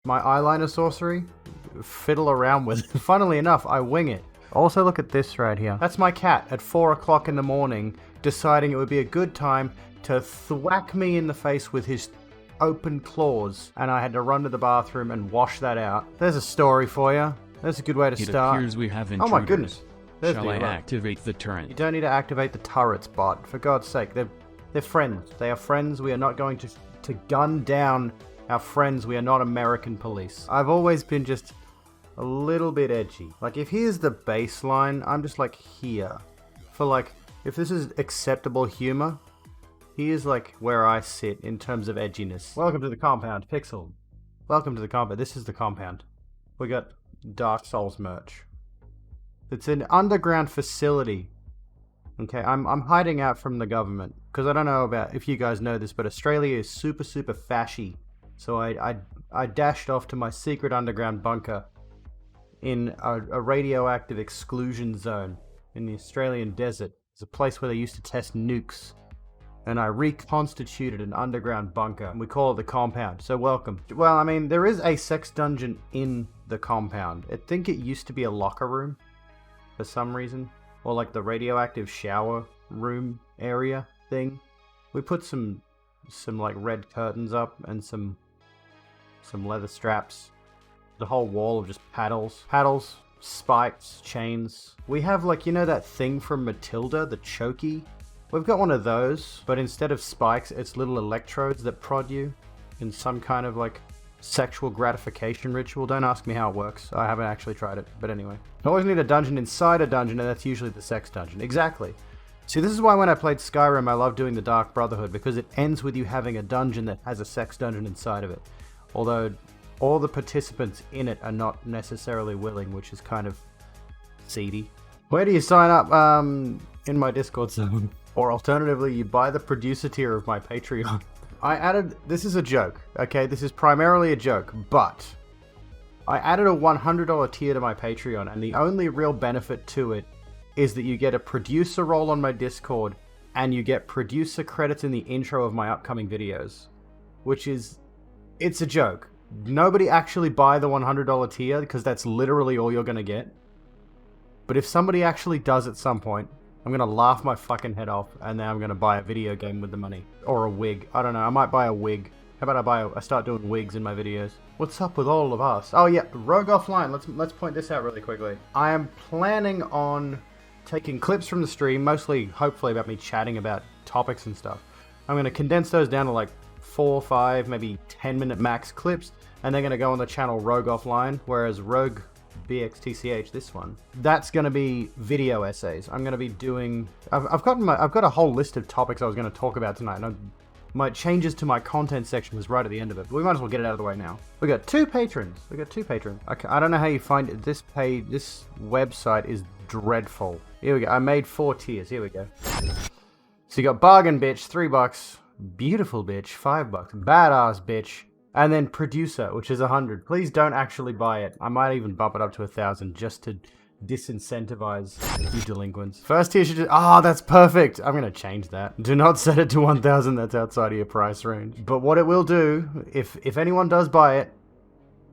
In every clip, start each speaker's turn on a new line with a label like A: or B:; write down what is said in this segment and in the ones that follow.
A: My eyeliner sorcery, fiddle around with it. Funnily enough, I wing it. Also look at this right here. That's my cat at 4 o'clock in the morning deciding it would be a good time to thwack me in the face with his open claws, and I had to run to the bathroom and wash that out. There's a story for you. That's a good way to start.
B: It appears we have intruders.
A: Oh my goodness. There's
B: Shall I activate the turret?
A: You don't need to activate the turrets, bot. For God's sake, they're friends. They are friends. We are not going to gun down our friends. We are not American police. I've always been just a little bit edgy. Like, if here's the baseline, I'm just like here. For like, if this is acceptable humor, here's like where I sit in terms of edginess. Welcome to the compound, Pixel. Welcome to the compound. This is the compound. We got Dark Souls merch. It's an underground facility. Okay, I'm hiding out from the government because I don't know about if you guys know this, but Australia is super fashy. So I dashed off to my secret underground bunker in a radioactive exclusion zone in the Australian desert. It's a place where they used to test nukes. And I reconstituted an underground bunker, and we call it the compound. So welcome. Well, I mean, there is a sex dungeon in the compound. I think it used to be a locker room for some reason, or like the radioactive shower room area thing. We put some like red curtains up and some leather straps. The whole wall of just paddles, spikes, chains. We have, like, you know that thing from Matilda, the chokey? We've got one of those, but instead of spikes, it's little electrodes that prod you in some kind of, like, sexual gratification ritual. Don't ask me how it works. I haven't actually tried it, but anyway. I always need a dungeon inside a dungeon, and that's usually the sex dungeon. Exactly. See, this is why when I played Skyrim, I love doing the Dark Brotherhood, because it ends with you having a dungeon that has a sex dungeon inside of it. Although all the participants in it are not necessarily willing, which is kind of seedy. Where do you sign up? In my Discord server. Or alternatively, you buy the producer tier of my Patreon. I added, this is a joke, okay? This is primarily a joke, but I added a $100 tier to my Patreon, and the only real benefit to it is that you get a producer role on my Discord, and you get producer credits in the intro of my upcoming videos. Which is, it's a joke. Nobody actually buy the $100 tier, because that's literally all you're gonna get. But if somebody actually does at some point, I'm gonna laugh my fucking head off, and then I'm gonna buy a video game with the money. Or a wig. I don't know, I might buy a wig. How about I start doing wigs in my videos? What's up with all of us? Oh yeah, Rogue Offline, let's point this out really quickly. I am planning on taking clips from the stream, mostly, hopefully, about me chatting about topics and stuff. I'm gonna condense those down to like 4, 5, maybe 10-minute max clips, and they're gonna go on the channel Rogue Offline, whereas Rogue BXTCH, this one, that's going to be video essays. I'm going to be doing, I've got a whole list of topics I was going to talk about tonight, and my changes to my content section was right at the end of it, but we might as well get it out of the way now. We got 2 patrons. I don't know how you find it. This website is dreadful. Here we go. I made 4 tiers. Here we go. So you got bargain bitch, $3, beautiful bitch, $5, badass bitch, and then producer, which is 100. Please don't actually buy it. I might even bump it up to 1,000 just to disincentivize you delinquents. First tier should just, that's perfect. I'm gonna change that. Do not set it to 1,000. That's outside of your price range. But what it will do, if anyone does buy it,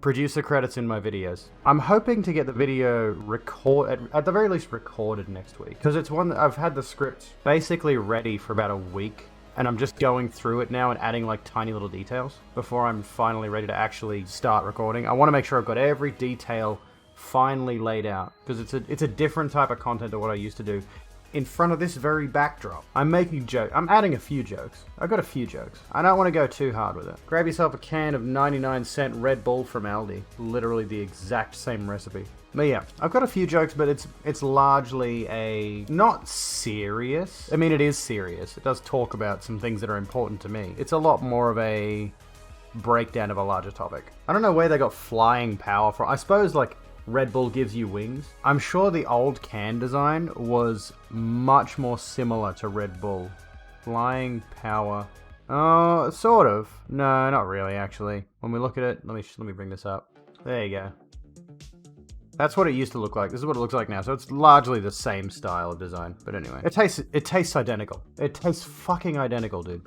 A: producer credits in my videos. I'm hoping to get the video at the very least recorded next week, because it's one that I've had the script basically ready for about a week. And I'm just going through it now and adding like tiny little details before I'm finally ready to actually start recording. I want to make sure I've got every detail finally laid out, because it's a different type of content to what I used to do in front of this very backdrop. I'm making jokes. I'm adding a few jokes. I've got a few jokes. I don't want to go too hard with it. Grab yourself a can of 99-cent Red Bull from Aldi. Literally the exact same recipe. But yeah, I've got a few jokes, but it's largely a not serious. I mean, it is serious. It does talk about some things that are important to me. It's a lot more of a breakdown of a larger topic. I don't know where they got flying power from. I suppose like Red Bull gives you wings. I'm sure the old can design was much more similar to Red Bull. Flying power. Oh, sort of. No, not really, actually. When we look at it, let me bring this up. There you go. That's what it used to look like. This is what it looks like now. So it's largely the same style of design. But anyway, it tastes identical. It tastes fucking identical, dude.